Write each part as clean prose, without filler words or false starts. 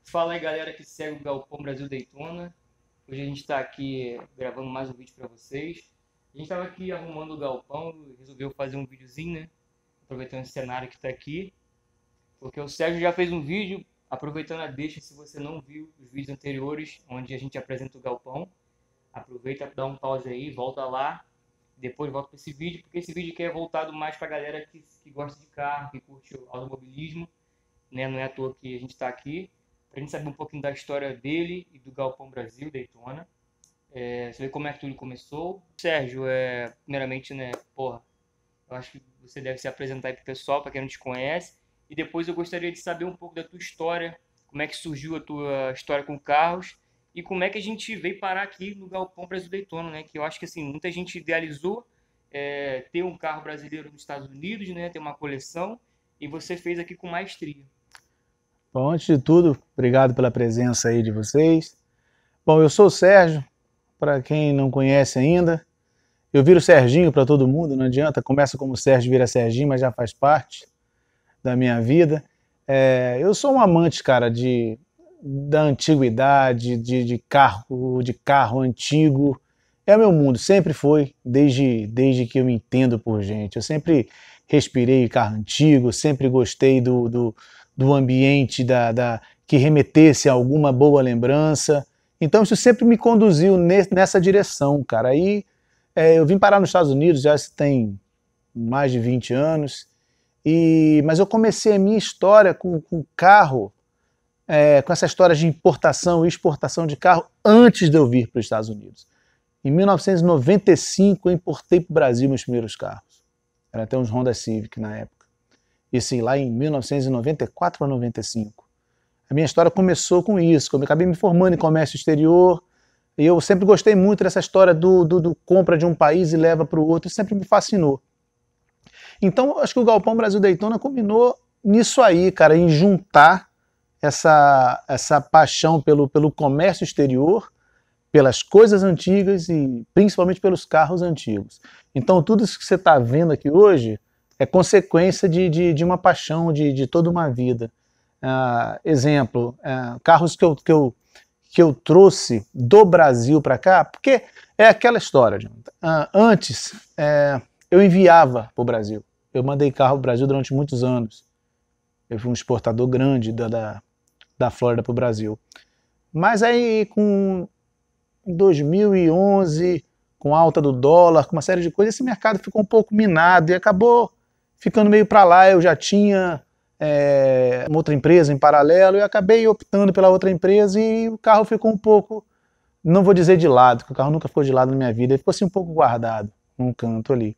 Fala aí, galera que segue o Galpão Brasil Daytona. Hoje a gente está aqui gravando mais um vídeo para vocês. A gente estava aqui arrumando o galpão e resolveu fazer um videozinho, né? Aproveitando esse cenário que está aqui. Porque o Sérgio já fez um vídeo, aproveitando a deixa, se você não viu os vídeos anteriores, onde a gente apresenta o galpão. Aproveita, dá um pause aí, volta lá. Depois volta para esse vídeo, porque esse vídeo aqui é voltado mais para a galera que gosta de carro, que curte o automobilismo, né? Não é à toa que a gente está aqui. Pra gente saber um pouquinho da história dele e do Galpão Brasil Daytona. Saber como é que tudo começou. Sérgio, primeiramente, né, porra, eu acho que você deve se apresentar aí pro pessoal, para quem não te conhece. E depois eu gostaria de saber um pouco da tua história, como é que surgiu a tua história com carros e como é que a gente veio parar aqui no Galpão Brasil Daytona, né? Que eu acho que assim, muita gente idealizou ter um carro brasileiro nos Estados Unidos, né? Ter uma coleção, e você fez aqui com maestria. Bom, antes de tudo, obrigado pela presença aí de vocês. Bom, eu sou o Sérgio, para quem não conhece ainda. Eu viro Serginho para todo mundo, não adianta, começa como Sérgio, vira Serginho, mas já faz parte da minha vida. Eu sou um amante, cara, da antiguidade, de carro antigo. É o meu mundo, sempre foi, desde que eu me entendo por gente. Eu sempre respirei carro antigo, sempre gostei do ambiente que remetesse a alguma boa lembrança. Então isso sempre me conduziu nessa direção, cara. Aí eu vim parar nos Estados Unidos já tem mais de 20 anos, mas eu comecei a minha história com carro, com essa história de importação e exportação de carro antes de eu vir para os Estados Unidos. Em 1995 eu importei para o Brasil meus primeiros carros. Era até uns Honda Civic na época. Isso lá em 1994 ou 95. A minha história começou com isso, eu acabei me formando em comércio exterior, e eu sempre gostei muito dessa história do compra de um país e leva para o outro, isso sempre me fascinou. Então, acho que o Galpão Brasil Daytona combinou nisso aí, cara, em juntar essa paixão pelo comércio exterior, pelas coisas antigas e principalmente pelos carros antigos. Então, tudo isso que você está vendo aqui hoje é consequência de uma paixão de toda uma vida. Exemplo, carros que eu trouxe do Brasil para cá, porque é aquela história. Antes, eu enviava para o Brasil. Eu mandei carro para o Brasil durante muitos anos. Eu fui um exportador grande da Flórida para o Brasil. Mas aí, com 2011, com a alta do dólar, com uma série de coisas, esse mercado ficou um pouco minado e acabou ficando meio para lá. Eu já tinha uma outra empresa em paralelo e acabei optando pela outra empresa e o carro ficou um pouco, não vou dizer de lado, porque o carro nunca ficou de lado na minha vida, ele ficou assim um pouco guardado num canto ali.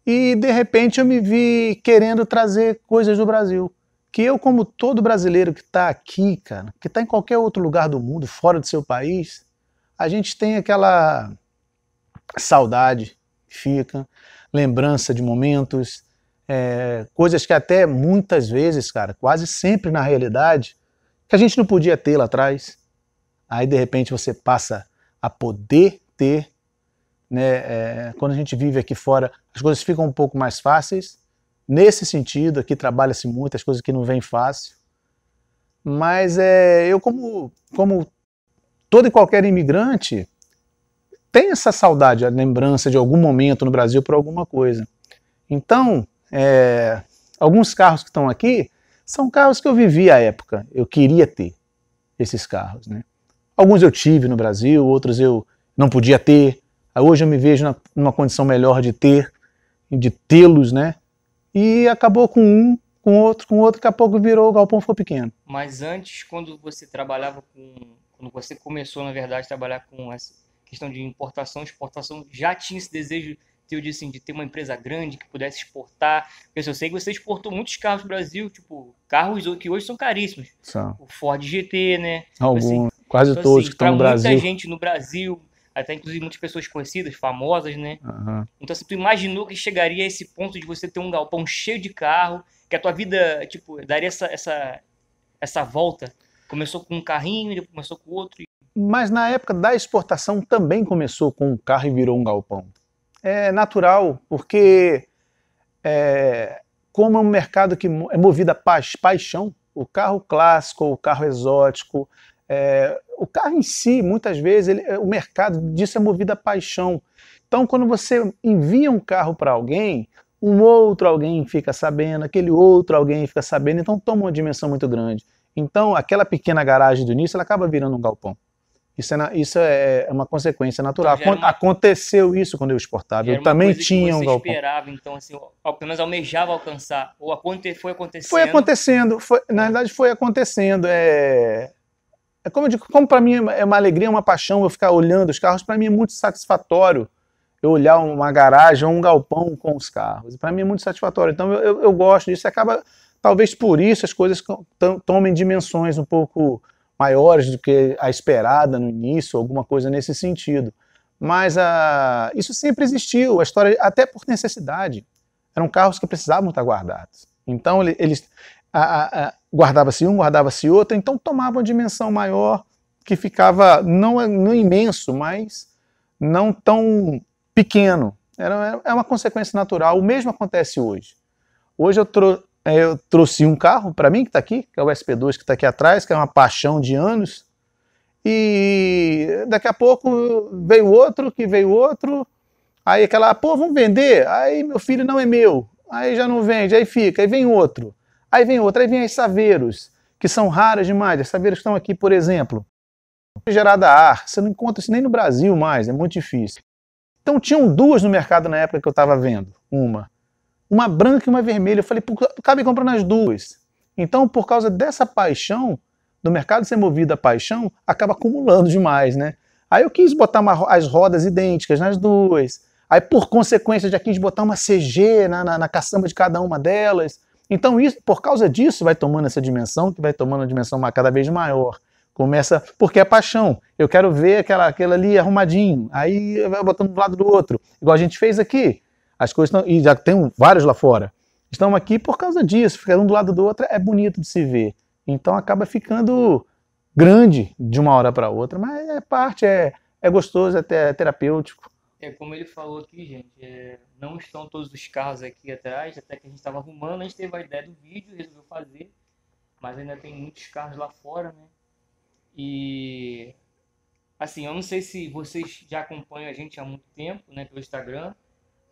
E de repente eu me vi querendo trazer coisas do Brasil, que eu, como todo brasileiro que está aqui, cara, que está em qualquer outro lugar do mundo, fora do seu país, a gente tem aquela saudade que fica, lembrança de momentos, coisas que até muitas vezes, cara, quase sempre na realidade, que a gente não podia ter lá atrás. Aí de repente você passa a poder ter, né? Quando a gente vive aqui fora, as coisas ficam um pouco mais fáceis. Nesse sentido, aqui trabalha-se muito, as coisas que não vêm fácil. Mas eu, como todo e qualquer imigrante, tem essa saudade, a lembrança de algum momento no Brasil por alguma coisa. Então, alguns carros que estão aqui são carros que eu vivi à época, eu queria ter esses carros, né? Alguns eu tive no Brasil, outros eu não podia ter. Hoje eu me vejo numa condição melhor de tê-los, né? E acabou com outro, daqui a pouco virou, o galpão ficou pequeno. Mas antes, quando você quando você começou, na verdade, a trabalhar com essa questão de importação, exportação, já tinha esse desejo teu de ter uma empresa grande que pudesse exportar? Porque eu sei que você exportou muitos carros do Brasil, tipo, carros que hoje são caríssimos. São. O Ford GT, né? Alguns, Assim, quase então, todos assim, que estão no Brasil. muita gente no Brasil, até inclusive muitas pessoas conhecidas, famosas, né? Uhum. Então, assim, tu imaginou que chegaria a esse ponto de você ter um galpão cheio de carro, que a tua vida, tipo, daria essa volta? Começou com um carrinho, depois começou com outro. Mas na época da exportação também começou com um carro e virou um galpão. É natural, porque como é um mercado que é movido a paixão, o carro clássico, o carro exótico, o carro em si, muitas vezes, o mercado disso é movido a paixão. Então, quando você envia um carro para alguém, um outro alguém fica sabendo, aquele outro alguém fica sabendo, então toma uma dimensão muito grande. Então, aquela pequena garagem do início, ela acaba virando um galpão. Isso é uma consequência natural. Então, aconteceu isso quando eu exportava. Eu também tinha um galpão. Você esperava, então, assim, pelo menos almejava alcançar, ou foi acontecendo? Foi acontecendo, na verdade foi acontecendo. Como para mim é uma alegria, uma paixão eu ficar olhando os carros, para mim é muito satisfatório eu olhar uma garagem ou um galpão com os carros. Para mim é muito satisfatório. Então eu gosto disso. Acaba, talvez por isso, as coisas tomem dimensões um pouco maiores do que a esperada no início, alguma coisa nesse sentido. Mas isso sempre existiu, a história, até por necessidade. Eram carros que precisavam estar guardados. Então eles guardava-se um, guardava-se outro, então tomava uma dimensão maior que ficava não imenso, mas não tão pequeno. É uma consequência natural. O mesmo acontece hoje. Hoje eu trouxe um carro para mim, que está aqui, que é o SP2, que está aqui atrás, que é uma paixão de anos, e daqui a pouco veio outro, aí vamos vender, aí meu filho não é meu, aí já não vende, aí fica, aí vem outro, aí vem as Saveiros, que são raras demais. As Saveiros que estão aqui, por exemplo, gerada a ar, você não encontra isso nem no Brasil mais, é muito difícil. Então tinham duas no mercado na época que eu estava vendo, uma branca e uma vermelha. Eu falei, acabei comprando as duas. Então, por causa dessa paixão, do mercado ser movido a paixão, acaba acumulando demais, né? Aí eu quis botar as rodas idênticas nas duas. Aí, por consequência, já quis botar uma CG na caçamba de cada uma delas. Então, por causa disso, vai tomando essa dimensão, que vai tomando uma dimensão cada vez maior. Porque é paixão. Eu quero ver aquela ali arrumadinho. Aí vai botando do lado do outro. Igual a gente fez aqui. As coisas estão, e já tem vários lá fora. Estão aqui por causa disso. Ficar um do lado do outro é bonito de se ver. Então acaba ficando grande de uma hora para outra. Mas é gostoso, é terapêutico. Como ele falou aqui, gente, não estão todos os carros aqui atrás. Até que a gente estava arrumando, a gente teve a ideia do vídeo, resolveu fazer. Mas ainda tem muitos carros lá fora, né? E assim, eu não sei se vocês já acompanham a gente há muito tempo, né, pelo Instagram,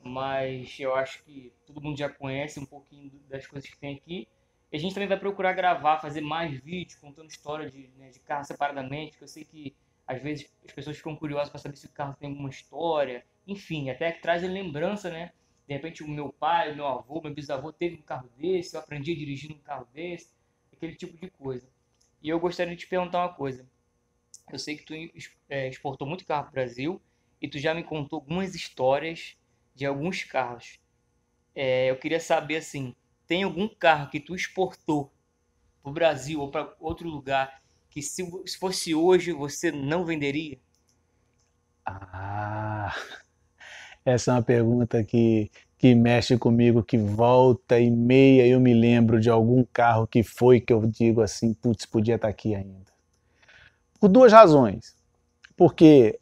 mas eu acho que todo mundo já conhece um pouquinho das coisas que tem aqui. E a gente também vai procurar gravar, fazer mais vídeos contando história de carro separadamente, que eu sei que às vezes as pessoas ficam curiosas para saber se o carro tem alguma história, enfim, até que traz lembrança, né? De repente o meu pai, o meu avô, meu bisavô teve um carro desse, eu aprendi a dirigir um carro desse, aquele tipo de coisa. E eu gostaria de te perguntar uma coisa. Eu sei que tu exportou muito carro para o Brasil e tu já me contou algumas histórias de alguns carros. Eu queria saber, assim, tem algum carro que tu exportou para o Brasil ou para outro lugar que se fosse hoje você não venderia? Essa é uma pergunta que mexe comigo, que volta e meia eu me lembro de algum carro que eu digo assim, putz, podia estar aqui ainda. Por duas razões. Porque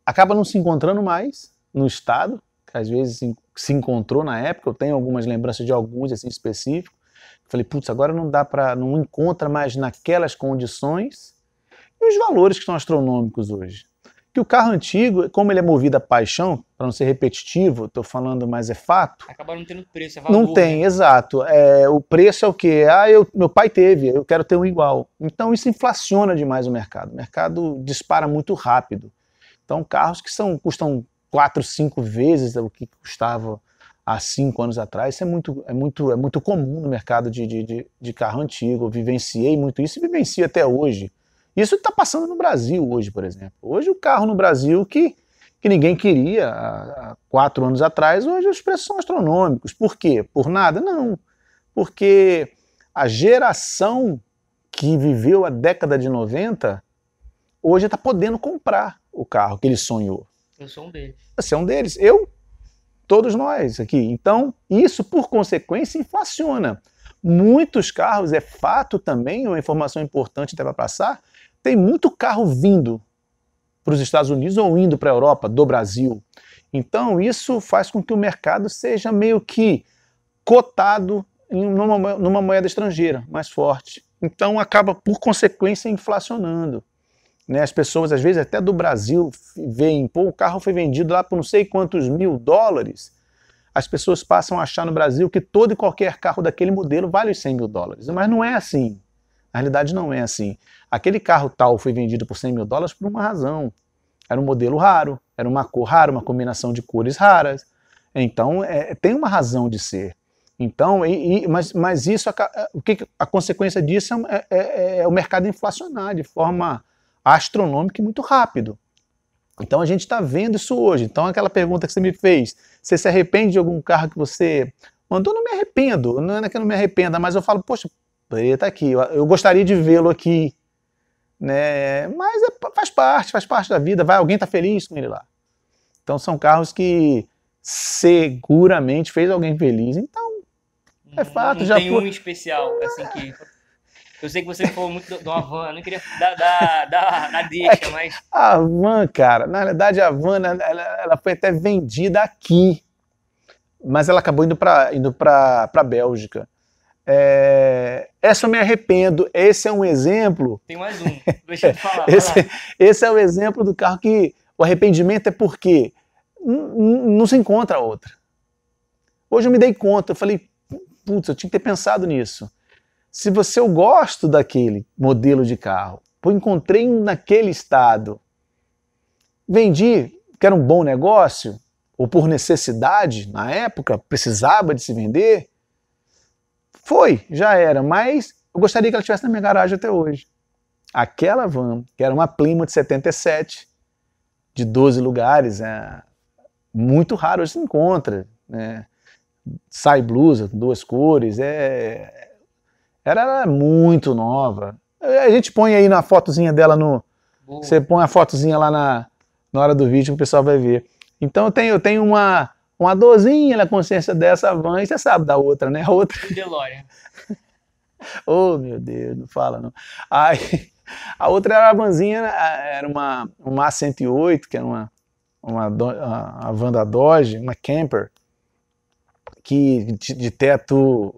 acaba não se encontrando mais no estado, que às vezes se encontrou na época. Eu tenho algumas lembranças de alguns assim específicos. Falei, putz, agora não encontra mais naquelas condições. E os valores que são astronômicos hoje. Que o carro antigo, como ele é movido a paixão, para não ser repetitivo, estou falando, mas é fato. Acaba não tendo preço, é valor. Não tem, né? Exato. O preço é o quê? Meu pai teve, eu quero ter um igual. Então isso inflaciona demais o mercado. O mercado dispara muito rápido. Então carros que custam 4, 5 vezes o que custava há 5 anos atrás, isso é muito comum no mercado de carro antigo. Eu vivenciei muito isso e vivencio até hoje. Isso está passando no Brasil hoje, por exemplo. Hoje o carro no Brasil que ninguém queria há 4 anos atrás, hoje os preços são astronômicos. Por quê? Por nada? Não. Porque a geração que viveu a década de 90, hoje está podendo comprar o carro que ele sonhou. Eu sou um deles. Você é um deles. Todos nós aqui. Então, isso, por consequência, inflaciona. Muitos carros, é fato também, uma informação importante até para passar, tem muito carro vindo para os Estados Unidos ou indo para a Europa do Brasil. Então isso faz com que o mercado seja meio que cotado numa moeda estrangeira mais forte. Então acaba, por consequência, inflacionando. Né? As pessoas, às vezes, até do Brasil, veem, pô, o carro foi vendido lá por não sei quantos $1.000. As pessoas passam a achar no Brasil que todo e qualquer carro daquele modelo vale os $100.000. Mas não é assim. Na realidade, não é assim. Aquele carro tal foi vendido por $100.000 por uma razão. Era um modelo raro, era uma cor rara, uma combinação de cores raras. Então, tem uma razão de ser. Então, mas isso, a consequência disso é o mercado inflacionar de forma astronômica e muito rápido. Então a gente está vendo isso hoje. Então aquela pergunta que você me fez, você se arrepende de algum carro que você mandou? Não me arrependo, não é que eu não me arrependa, mas eu falo, poxa, ele tá aqui, eu gostaria de vê-lo aqui, né? Mas faz parte da vida, alguém tá feliz com ele lá. Então são carros que seguramente fez alguém feliz. Então é fato, não já tem foi. um especial, assim, que... Eu sei que você falou muito de uma van, não queria dar deixa, mas... A van, cara, na verdade a van, ela foi até vendida aqui, mas ela acabou indo para Bélgica. Essa eu me arrependo. Esse é um exemplo. Tem mais um, deixa eu falar. Esse é o exemplo do carro que o arrependimento é porque não se encontra outra. Hoje eu me dei conta, eu falei, putz, eu tinha que ter pensado nisso. Se eu gosto daquele modelo de carro, eu encontrei um naquele estado, vendi, que era um bom negócio, ou por necessidade, na época, precisava de se vender, já era, mas eu gostaria que ela estivesse na minha garagem até hoje. Aquela van, que era uma Plymouth 77, de 12 lugares, muito raro, hoje se encontra, né? Sai blusa, 2 cores, era muito nova. A gente põe aí na fotozinha dela Você põe a fotozinha lá na hora do vídeo que o pessoal vai ver. Então eu tenho uma dorzinha na consciência dessa van, e você sabe da outra, né? A outra. O DeLorean. Oh, meu Deus, não fala não. Aí, a outra era a vanzinha, era uma A108, que era a van da Dodge, uma camper, que de teto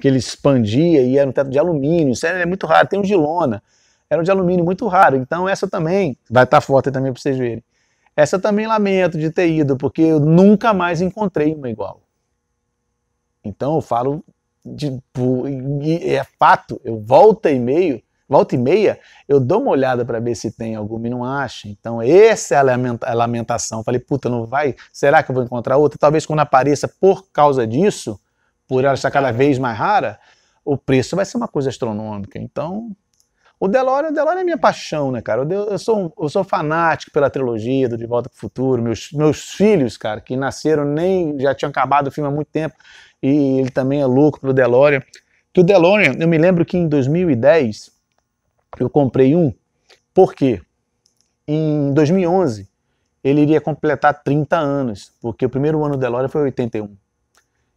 que ele expandia e era um teto de alumínio. Isso é muito raro. Tem um de lona, era um de alumínio muito raro. Então essa também, vai estar foto aí também para vocês verem. Essa também lamento de ter ido, porque eu nunca mais encontrei uma igual. Então eu falo, é fato, eu volta e meia, eu dou uma olhada para ver se tem alguma e não acho. Então essa é a lamentação. Falei, puta, não vai? Será que eu vou encontrar outra? Talvez quando apareça por causa disso, por ela estar cada vez mais rara, o preço vai ser uma coisa astronômica. Então, o DeLorean é minha paixão, né, cara? Eu sou fanático pela trilogia do De Volta para o Futuro. Meus filhos, cara, que nasceram, já tinham acabado o filme há muito tempo, e ele também é louco pelo DeLorean. Que o DeLorean, eu me lembro que em 2010 eu comprei um, por quê? Em 2011 ele iria completar 30 anos, porque o primeiro ano do DeLorean foi 81.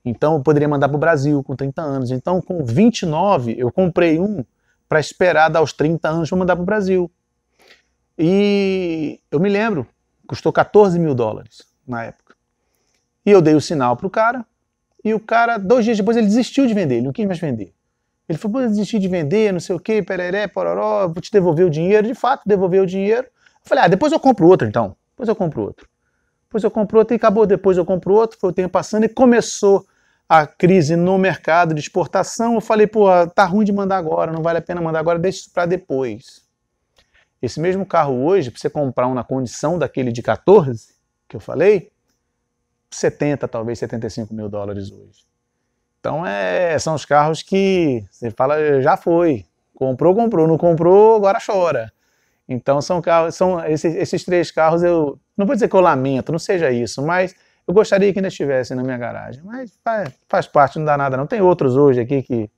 Então eu poderia mandar para o Brasil com 30 anos. Então com 29 eu comprei um para esperar dar os 30 anos para mandar para o Brasil. E eu me lembro, custou $14.000 na época. E eu dei o sinal para o cara, e o cara, 2 dias depois, ele desistiu de vender, ele não quis mais vender. Ele falou, eu desisti de vender, não sei o que, pereré, pororó, vou te devolver o dinheiro. De fato, devolveu o dinheiro. Eu falei, depois eu compro outro então. Depois eu compro outro. Depois eu compro outro e acabou. Depois eu compro outro, foi o tempo passando e começou a crise no mercado de exportação. Eu falei, pô, tá ruim de mandar agora, não vale a pena mandar agora, deixa isso para depois. Esse mesmo carro hoje, para você comprar um na condição daquele de 14, que eu falei, 70, talvez $75.000 hoje. Então são os carros que você fala, já foi, comprou, não comprou, agora chora. Então são esses 3 carros, eu não vou dizer que eu lamento, não seja isso, mas eu gostaria que ainda estivessem na minha garagem. Mas faz parte, não dá nada não. Tem outros hoje aqui que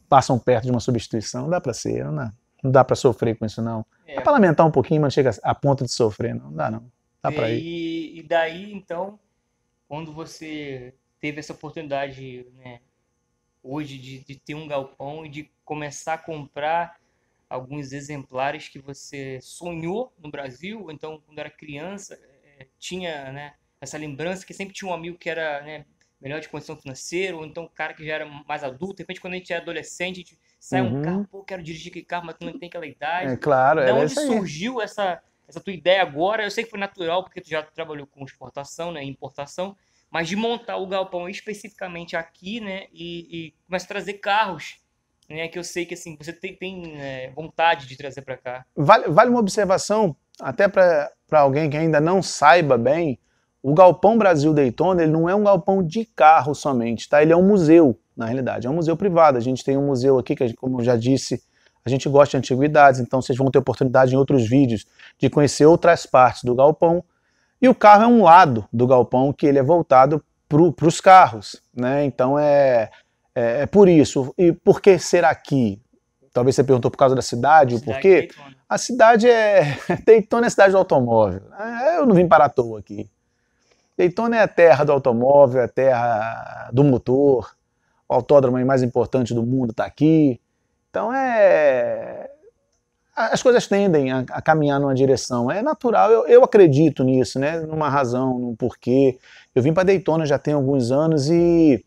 passam perto de uma substituição, não dá para ser, não dá para sofrer com isso não. Dá para lamentar um pouquinho, mas não chega a ponto de sofrer, não dá não. Dá para ir. E daí, então, quando você teve essa oportunidade, né, hoje de ter um galpão e de começar a comprar alguns exemplares que você sonhou no Brasil, ou então quando era criança, tinha, né, essa lembrança que sempre tinha um amigo que era, né, melhor de condição financeira, ou então o cara que já era mais adulto, de repente quando a gente é adolescente, a gente sai um carro, pô, quero dirigir aquele carro, mas tu não tem aquela idade. É claro, Da era onde isso aí. surgiu essa tua ideia agora? Eu sei que foi natural, porque tu já trabalhou com exportação, né, importação, mas de montar o galpão especificamente aqui, né, e começar a trazer carros, né, que eu sei que assim, você tem vontade de trazer para cá. Vale uma observação, até para alguém que ainda não saiba bem, o Galpão Brasil Daytona, ele não é um galpão de carro somente, tá? Ele é um museu, na realidade, é um museu privado. A gente tem um museu aqui que, como eu já disse, a gente gosta de antiguidades, então vocês vão ter oportunidade em outros vídeos de conhecer outras partes do galpão. E o carro é um lado do galpão que ele é voltado para os carros, né? Então é por isso. E por que ser aqui? Talvez você perguntou por causa da cidade, o porquê. A cidade Daytona é a cidade do automóvel. Eu não vim para à toa aqui. Daytona é a terra do automóvel, é a terra do motor. O autódromo mais importante do mundo está aqui. Então as coisas tendem a caminhar numa direção. É natural, eu acredito nisso, né? Numa razão, num porquê. Eu vim para Daytona já tem alguns anos e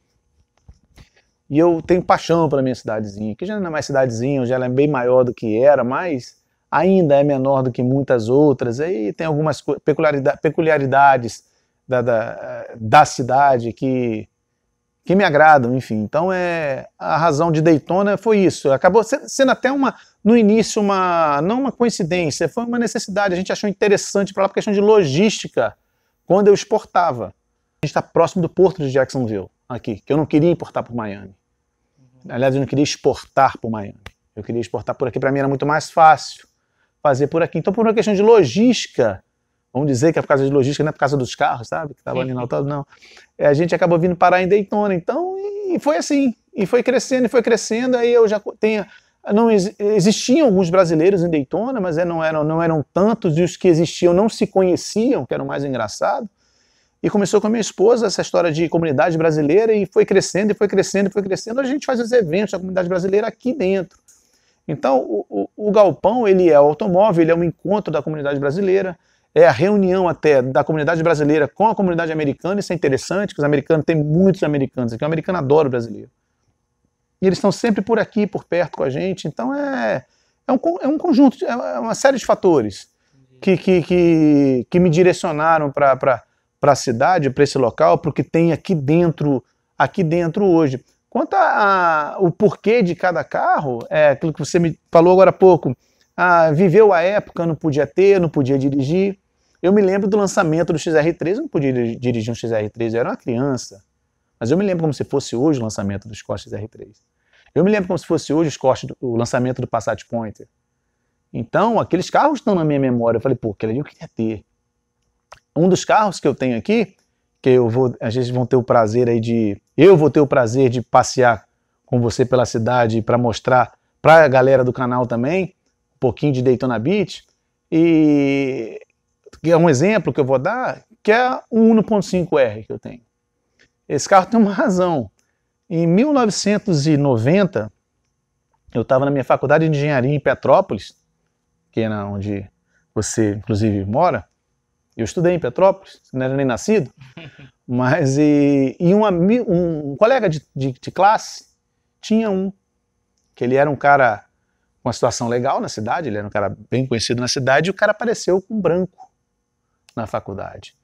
eu tenho paixão pela minha cidadezinha, que já não é mais cidadezinha, já ela é bem maior do que era, mas ainda é menor do que muitas outras. Aí tem algumas peculiaridades da cidade que me agradam, enfim. Então a razão de Daytona foi isso. Acabou sendo até no início não uma coincidência, foi uma necessidade. A gente achou interessante para lá por questão de logística quando eu exportava. A gente está próximo do porto de Jacksonville, aqui, que eu não queria importar por Miami. Aliás, eu não queria exportar por Miami. Eu queria exportar por aqui, para mim era muito mais fácil fazer por aqui. Então, por uma questão de logística, vamos dizer que é por causa de logística, não é por causa dos carros, sabe? Que estava ali no autódromo, não. A gente acabou vindo parar em Daytona, então, e foi assim. E foi crescendo, aí eu já tenho... Existiam alguns brasileiros em Daytona, mas não eram tantos, e os que existiam não se conheciam, que era o mais engraçado. E começou com a minha esposa essa história de comunidade brasileira e foi crescendo, e foi crescendo, e foi crescendo. A gente faz os eventos da comunidade brasileira aqui dentro. Então, o galpão, ele é o automóvel, ele é um encontro da comunidade brasileira, é a reunião até da comunidade brasileira com a comunidade americana. Isso é interessante, porque os americanos, tem muitos americanos aqui, o americano adora o brasileiro. E eles estão sempre por aqui, por perto com a gente. Então, é um conjunto, é uma série de fatores que me direcionaram para a cidade, para esse local, para o que tem aqui dentro hoje. Quanto o porquê de cada carro, é aquilo que você me falou agora há pouco, viveu a época, não podia ter, não podia dirigir. Eu me lembro do lançamento do XR3, eu não podia dirigir um XR3, eu era uma criança. Mas eu me lembro como se fosse hoje o lançamento do Escort XR3. Eu me lembro como se fosse hoje o lançamento do Passat Pointer. Então, aqueles carros estão na minha memória. Eu falei, pô, aquele ali eu queria ter. Um dos carros que eu tenho aqui, que a gente vão ter o prazer aí eu vou ter o prazer de passear com você pela cidade para mostrar para a galera do canal também um pouquinho de Daytona Beach, e que é um exemplo que eu vou dar, que é um 1.5R que eu tenho. Esse carro tem uma razão. Em 1990, eu estava na minha faculdade de engenharia em Petrópolis, que é onde você inclusive mora. Eu estudei em Petrópolis, não era nem nascido, mas um colega de classe tinha que ele era um cara com uma situação legal na cidade, ele era um cara bem conhecido na cidade, e o cara apareceu com branco na faculdade.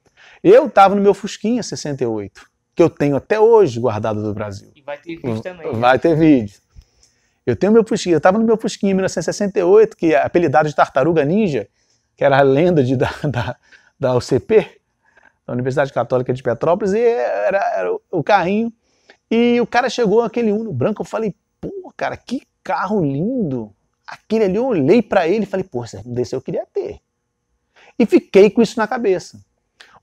Eu estava no meu Fusquinha 68, que eu tenho até hoje guardado do Brasil. E vai ter vídeo também. Vai ter vídeo. Eu tenho meu Fusquinha, eu estava no meu Fusquinha em 1968, que é apelidado de Tartaruga Ninja, que era a lenda da UCP, da Universidade Católica de Petrópolis, e era o carrinho. E o cara chegou, aquele Uno branco, eu falei, pô, cara, que carro lindo. Aquele ali, eu olhei pra ele e falei, pô, desse eu queria ter. E fiquei com isso na cabeça.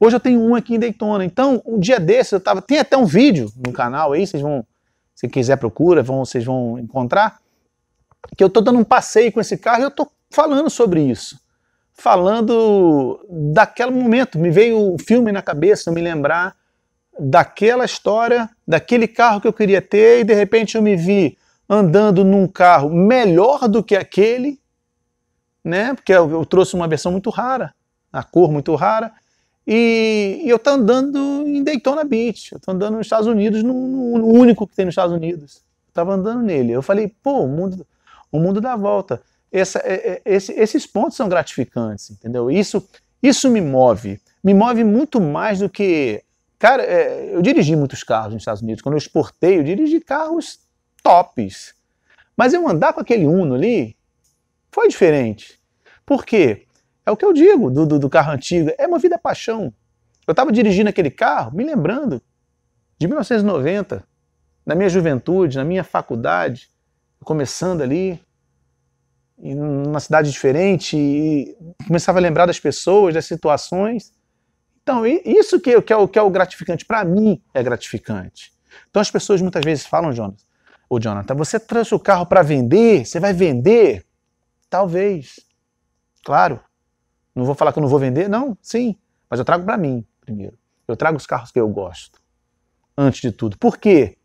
Hoje eu tenho um aqui em Daytona. Então, um dia desse, tem até um vídeo no canal aí, se quiser procura, vocês vão encontrar, que eu tô dando um passeio com esse carro e eu tô falando sobre isso. Falando daquele momento, me veio um filme na cabeça, eu me lembrar daquela história, daquele carro que eu queria ter, e de repente eu me vi andando num carro melhor do que aquele, né? Porque eu trouxe uma versão muito rara, a cor muito rara, E eu tô andando em Daytona Beach, eu tô andando nos Estados Unidos, no único que tem nos Estados Unidos. Eu tava andando nele. Eu falei, pô, o mundo dá volta. Esses pontos são gratificantes, entendeu? Isso me move. Me move muito mais do que... Cara, eu dirigi muitos carros nos Estados Unidos. Quando eu exportei, eu dirigi carros tops. Mas eu andar com aquele Uno ali foi diferente. Por quê? É o que eu digo do carro antigo. É movida a paixão. Eu estava dirigindo aquele carro, me lembrando de 1990, na minha juventude, na minha faculdade, começando ali, numa cidade diferente, e começava a lembrar das pessoas, das situações. Então, isso que é o gratificante. Para mim, é gratificante. Então, as pessoas muitas vezes falam, Jonathan, você trouxe o carro para vender? Você vai vender? Talvez. Claro. Não vou falar que eu não vou vender? Não, sim. Mas eu trago para mim, primeiro. Eu trago os carros que eu gosto. Antes de tudo. Por quê?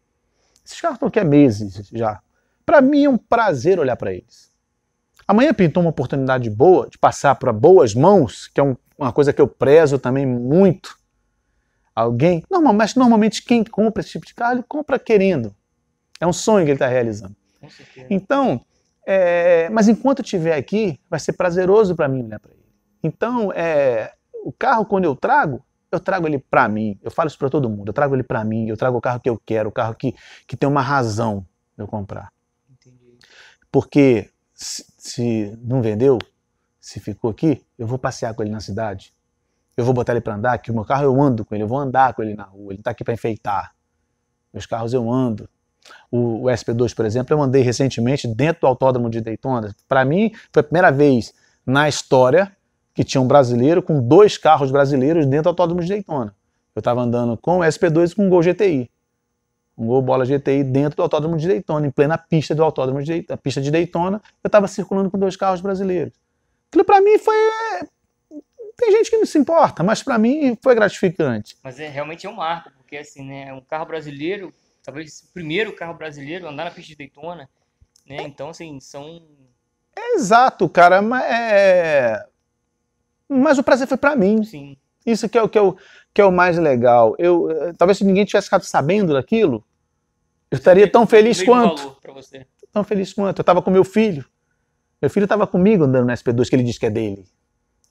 Esses carros estão aqui há meses já. Para mim é um prazer olhar para eles. Amanhã pintou uma oportunidade boa de passar para boas mãos, que é uma coisa que eu prezo também muito. Alguém, mas normalmente quem compra esse tipo de carro, ele compra querendo. É um sonho que ele está realizando. Com certeza. Então, mas enquanto eu estiver aqui, vai ser prazeroso para mim olhar para ele. Então, o carro, quando eu trago ele para mim. Eu falo isso para todo mundo. Eu trago ele para mim, eu trago o carro que eu quero, o carro que tem uma razão de eu comprar. Entendi. Porque se não vendeu, se ficou aqui, eu vou passear com ele na cidade. Eu vou botar ele para andar, que o meu carro eu ando com ele, eu vou andar com ele na rua, ele está aqui para enfeitar. Meus carros eu ando. O SP2, por exemplo, eu andei recentemente dentro do Autódromo de Daytona. Para mim, foi a primeira vez na história que tinha um brasileiro com 2 carros brasileiros dentro do Autódromo de Daytona. Eu estava andando com o SP2 e com um Gol GTI. Um Gol Bola GTI dentro do Autódromo de Daytona, em plena pista do Autódromo de Daytona. A pista de Daytona, eu estava circulando com 2 carros brasileiros. Aquilo para mim foi... Tem gente que não se importa, mas para mim foi gratificante. Mas realmente é um marco, porque assim, né, um carro brasileiro, talvez o primeiro carro brasileiro a andar na pista de Daytona, né? Então, assim, são... Exato, cara, mas o prazer foi para mim. Sim. Isso que é o mais legal. Talvez se ninguém tivesse ficado sabendo daquilo, eu estaria tão feliz quanto. Valor pra você. Tão feliz quanto. Eu estava com meu filho. Meu filho estava comigo andando no SP2, que ele diz que é dele.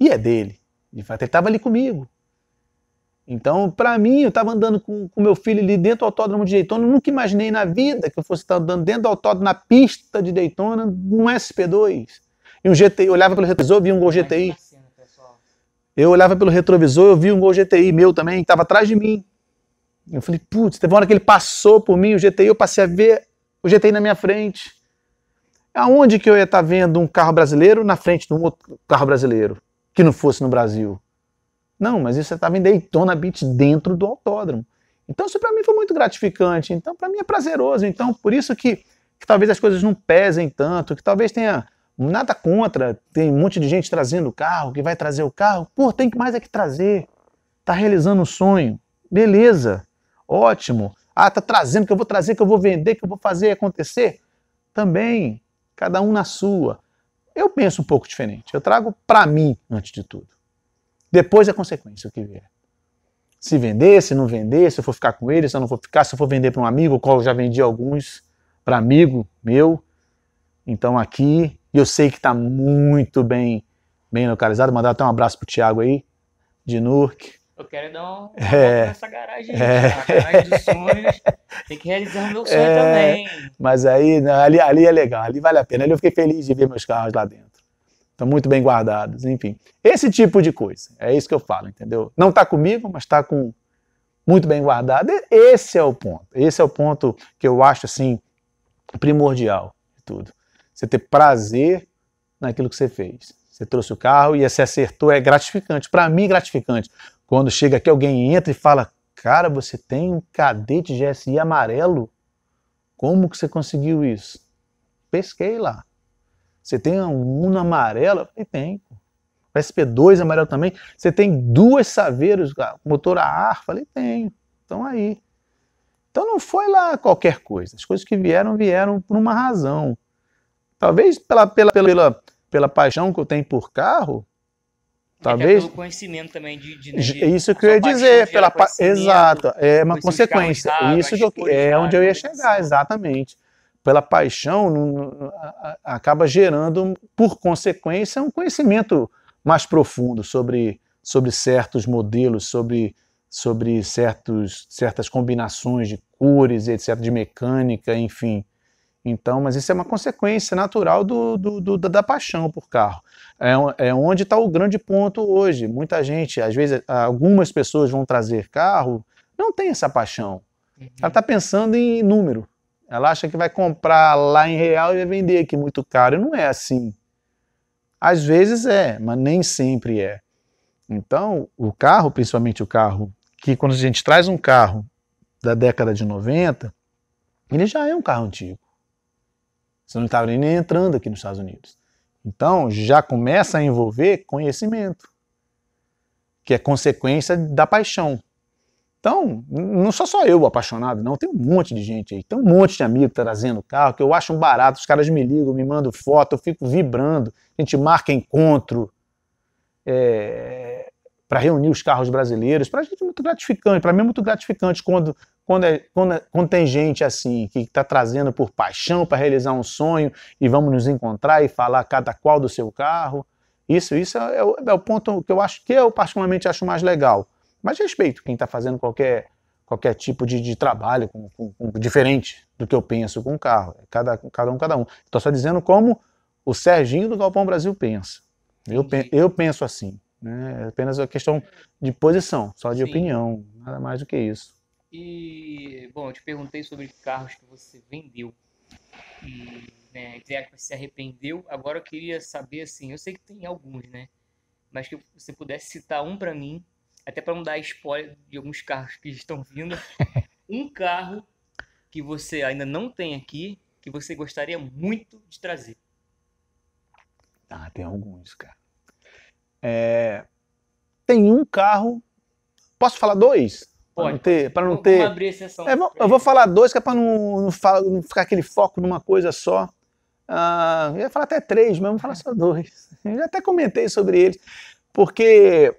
E é dele. De fato, ele estava ali comigo. Então, para mim, eu estava andando com meu filho ali dentro do Autódromo de Daytona. Eu nunca imaginei na vida que eu fosse estar andando dentro do autódromo, na pista de Daytona, num SP2. E um GTI, eu olhava pelo retrovisor, via um Gol GTI. Eu olhava pelo retrovisor, eu vi um Gol GTI meu também, que estava atrás de mim. Eu falei, putz, teve uma hora que ele passou por mim, o GTI, eu passei a ver o GTI na minha frente. Aonde que eu ia estar vendo um carro brasileiro na frente de um outro carro brasileiro, que não fosse no Brasil? Não, mas isso estava em Daytona Beach, dentro do autódromo. Então isso para mim foi muito gratificante, então para mim é prazeroso. Então por isso que talvez as coisas não pesem tanto, que talvez tenha nada contra, tem um monte de gente trazendo o carro, que vai trazer o carro. Pô, tem que mais é que trazer. Tá realizando um sonho. Beleza, ótimo. Ah, tá trazendo, que eu vou trazer, que eu vou vender, que eu vou fazer acontecer. Também, cada um na sua. Eu penso um pouco diferente. Eu trago para mim, antes de tudo. Depois é consequência, o que vier. Se vender, se não vender, se eu for ficar com ele, se eu não for ficar, se eu for vender para um amigo, qual eu já vendi alguns para amigo meu. Então aqui, eu sei que está muito bem localizado. Mandar até um abraço pro Thiago aí, de Nurk. Eu quero dar uma volta nessa garagem, a garagem dos sonhos. Tem que realizar o meu sonho também. Mas aí, ali é legal, ali vale a pena. Ali eu fiquei feliz de ver meus carros lá dentro. Estão muito bem guardados, enfim. Esse tipo de coisa, é isso que eu falo, entendeu? Não está comigo, mas está com muito bem guardado. Esse é o ponto. Esse é o ponto que eu acho, assim, primordial de tudo. Você ter prazer naquilo que você fez. Você trouxe o carro e você acertou, é gratificante. Para mim, gratificante. Quando chega aqui, alguém entra e fala, cara, você tem um Cadete GSI amarelo? Como que você conseguiu isso? Pesquei lá. Você tem um Uno amarelo? Eu falei, tem. O SP2 amarelo também. Você tem 2 Saveiros, motor a ar? Eu falei, tenho. Então aí. Então não foi lá qualquer coisa. As coisas que vieram por uma razão. Talvez pela paixão que eu tenho por carro, Talvez. Pelo conhecimento também Isso que eu ia dizer, exato, é uma consequência. Isso que é onde eu ia chegar, exatamente. Pela paixão, acaba gerando, por consequência, um conhecimento mais profundo sobre certos modelos, sobre certas combinações de cores, etc., de mecânica, enfim. Então, mas isso é uma consequência natural da paixão por carro. É onde está o grande ponto hoje. Muita gente, às vezes, algumas pessoas vão trazer carro, não tem essa paixão. Ela está pensando em número. Ela acha que vai comprar lá em real e vai vender aqui muito caro. E não é assim. Às vezes é, mas nem sempre é. Então, o carro, principalmente o carro, que quando a gente traz um carro da década de 90, ele já é um carro antigo. Você não estava nem entrando aqui nos Estados Unidos. Então, já começa a envolver conhecimento, que é consequência da paixão. Então, não sou só eu o apaixonado, não. Tem um monte de gente aí. Tem um monte de amigo trazendo carro, que eu acho um barato. Os caras me ligam, me mandam foto, eu fico vibrando. A gente marca encontro para reunir os carros brasileiros. Para a gente é muito gratificante. Para mim é muito gratificante quando tem gente assim, que está trazendo por paixão para realizar um sonho e vamos nos encontrar e falar cada qual do seu carro. Isso é o ponto que eu particularmente acho mais legal. Mas respeito quem está fazendo qualquer tipo de trabalho diferente do que eu penso com o carro. Cada um. Estou só dizendo como o Serginho do Galpão Brasil pensa. Eu penso assim. Né? É apenas uma questão de posição, só de opinião, nada mais do que isso. E, bom, eu te perguntei sobre carros que você vendeu e, né, que você se arrependeu. Agora eu queria saber, assim, eu sei que tem alguns, né? Mas que você pudesse citar um para mim, até para não dar spoiler de alguns carros que estão vindo. Um carro que você ainda não tem aqui, que você gostaria muito de trazer. Ah, tem alguns, cara. Tem um carro. Posso falar dois? Pode. Para não ter. Vamos abrir exceção. Eu vou falar dois, que é para não ficar aquele foco numa coisa só. Eu ia falar até três, mas vou falar só dois. Eu já até comentei sobre eles, porque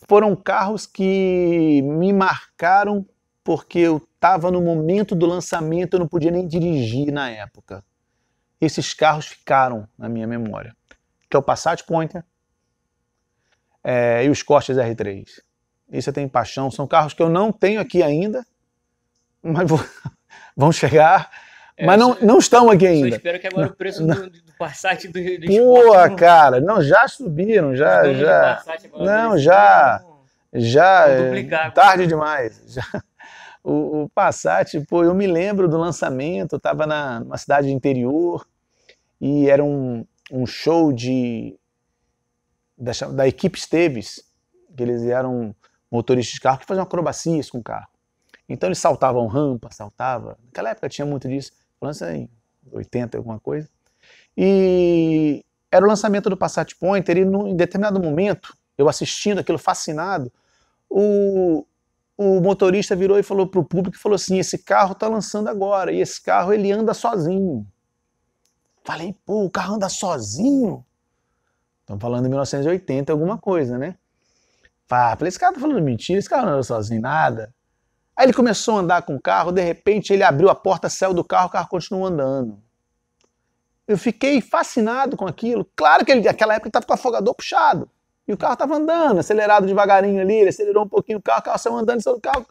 foram carros que me marcaram, porque eu estava no momento do lançamento, eu não podia nem dirigir na época. Esses carros ficaram na minha memória, que é o Passat Pointer e os Corsa R3. Isso eu tenho paixão, são carros que eu não tenho aqui ainda, mas vão chegar, mas não estão aqui ainda. Eu espero que agora o preço do Passat do Pô, cara, não, já subiram, já. Não, já tarde demais. O Passat, pô, eu me lembro do lançamento, eu estava numa cidade interior e era um show da equipe Esteves, que eles eram motoristas de carro que faziam acrobacias com o carro. Então eles saltavam rampa, naquela época tinha muito disso, falando em 80 alguma coisa. E era o lançamento do Passat Pointer e em determinado momento, eu assistindo aquilo fascinado, o motorista virou e falou para o público, falou assim, esse carro está lançando agora, e esse carro ele anda sozinho. Falei, pô, o carro anda sozinho? Estamos falando de 1980 alguma coisa, né? Falei, esse cara tá falando mentira, esse carro não anda sozinho, nada. Aí ele começou a andar com o carro, de repente ele abriu a porta, saiu do carro, o carro continuou andando. Eu fiquei fascinado com aquilo. Claro que naquela época ele estava com o afogador puxado. E o carro estava andando, acelerado devagarinho ali, ele acelerou um pouquinho o carro saiu andando, saiu do carro.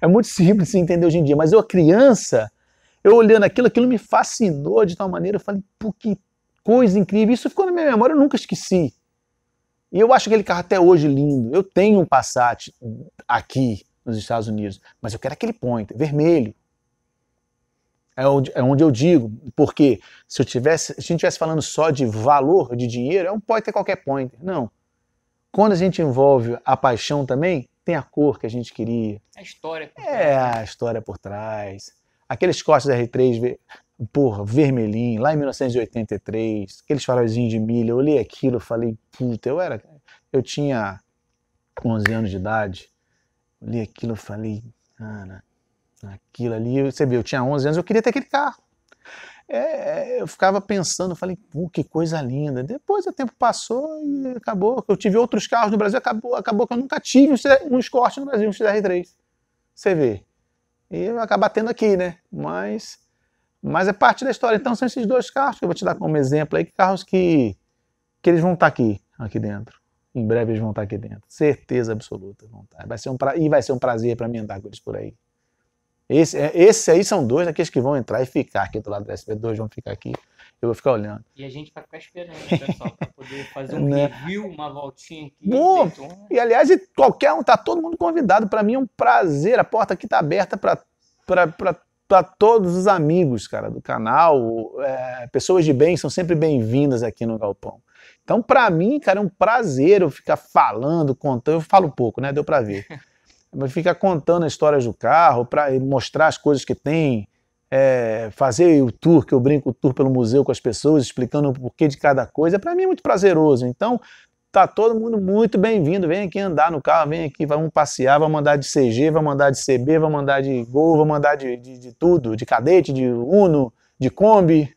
É muito simples de se entender hoje em dia, mas eu, criança, eu olhando aquilo me fascinou de tal maneira, eu falei, pô, que coisa incrível. Isso ficou na minha memória, eu nunca esqueci. E eu acho aquele carro até hoje lindo. Eu tenho um Passat aqui nos Estados Unidos, mas eu quero aquele Pointer, vermelho. É onde eu digo, porque se a gente estivesse falando só de valor, de dinheiro, é um Pointer qualquer Pointer. Não. Quando a gente envolve a paixão também, tem a cor que a gente queria. A história por trás. A história por trás. Aqueles Corsa R3, porra, vermelhinho, lá em 1983, aqueles faróizinhos de milha, eu olhei aquilo e falei, puta, eu tinha 11 anos de idade, olhei aquilo e falei, cara, aquilo ali, você vê, eu tinha 11 anos, eu queria ter aquele carro. eu ficava pensando, eu falei, pô, que coisa linda. Depois o tempo passou e acabou. Eu tive outros carros no Brasil, acabou que eu nunca tive um Escort no Brasil, um XR3. Você vê. E vai acabar tendo aqui, né? Mas é parte da história. Então são esses dois carros que eu vou te dar como exemplo aí, carros que eles vão estar aqui dentro. Em breve eles vão estar aqui dentro. Certeza absoluta. Vão estar. E vai ser um prazer para mim andar com eles por aí. Esse aí são dois daqueles que vão entrar e ficar aqui do lado do SP, dois vão ficar aqui, eu vou ficar olhando. E a gente vai ficar esperando, né, pessoal, para poder fazer um review, uma voltinha aqui. E aliás, qualquer um, tá todo mundo convidado. Para mim é um prazer, a porta aqui tá aberta para todos os amigos, cara, do canal. Pessoas de bem são sempre bem-vindas aqui no Galpão. Então, para mim, cara, é um prazer eu ficar falando, contando. Eu falo pouco, né? Deu para ver. Ficar contando as histórias do carro, para mostrar as coisas que tem, fazer o tour, que eu brinco o tour pelo museu com as pessoas, explicando o porquê de cada coisa, para mim é muito prazeroso. Então, tá todo mundo muito bem-vindo, vem aqui andar no carro, vem aqui, vamos passear, vamos andar de CG, vamos andar de CB, vamos andar de Gol, vamos andar de tudo, de Cadete, de Uno, de Kombi,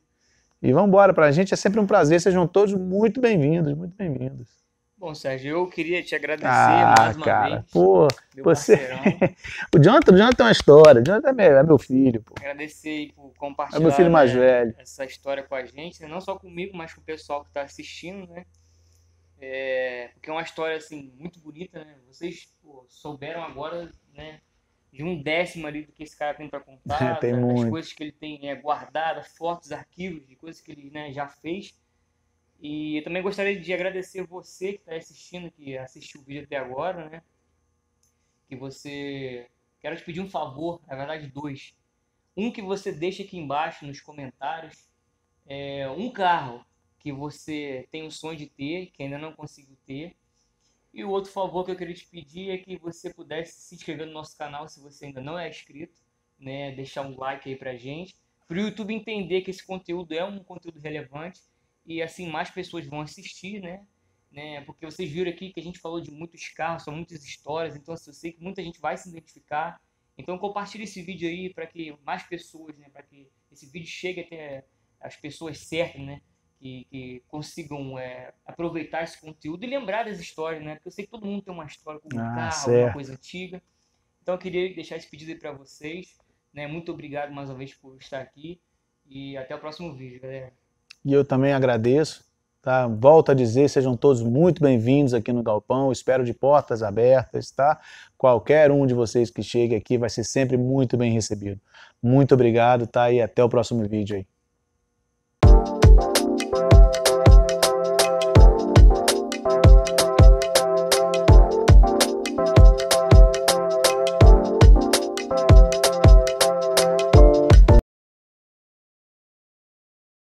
e vamos embora. Pra gente é sempre um prazer, sejam todos muito bem-vindos, muito bem-vindos. Bom, Sérgio, eu queria te agradecer mais uma vez. Pô, você... o Jonathan tem uma história, o Jonathan é meu filho. Pô. Agradecer por compartilhar, é meu filho mais velho. Essa história com a gente, não só comigo, mas com o pessoal que está assistindo, né? Porque é uma história assim, muito bonita, né? Vocês souberam agora, né, de 1/10 ali do que esse cara tem para contar, tem das coisas que ele tem guardadas, fotos, arquivos, de coisas que ele, né, já fez. E eu também gostaria de agradecer você que está assistindo, que assistiu o vídeo até agora, né? Quero te pedir um favor, na verdade dois. Um que você deixa aqui embaixo nos comentários, um carro que você tem o sonho de ter, que ainda não conseguiu ter. E o outro favor que eu queria te pedir é que você pudesse se inscrever no nosso canal, se você ainda não é inscrito, né? Deixar um like aí pra gente, para o YouTube entender que esse conteúdo é um conteúdo relevante. E assim mais pessoas vão assistir, né? Porque vocês viram aqui que a gente falou de muitos carros, são muitas histórias, então assim, eu sei que muita gente vai se identificar. Então compartilhe esse vídeo aí para que mais pessoas, né? Para que esse vídeo chegue até as pessoas certas, né? Que consigam aproveitar esse conteúdo e lembrar das histórias, né? Porque eu sei que todo mundo tem uma história com um carro, uma coisa antiga. Então eu queria deixar esse pedido aí para vocês, né? Muito obrigado mais uma vez por estar aqui e até o próximo vídeo, galera. E eu também agradeço, tá? Volto a dizer, sejam todos muito bem-vindos aqui no Galpão, espero de portas abertas, tá? Qualquer um de vocês que chegue aqui vai ser sempre muito bem recebido. Muito obrigado, tá? E até o próximo vídeo aí.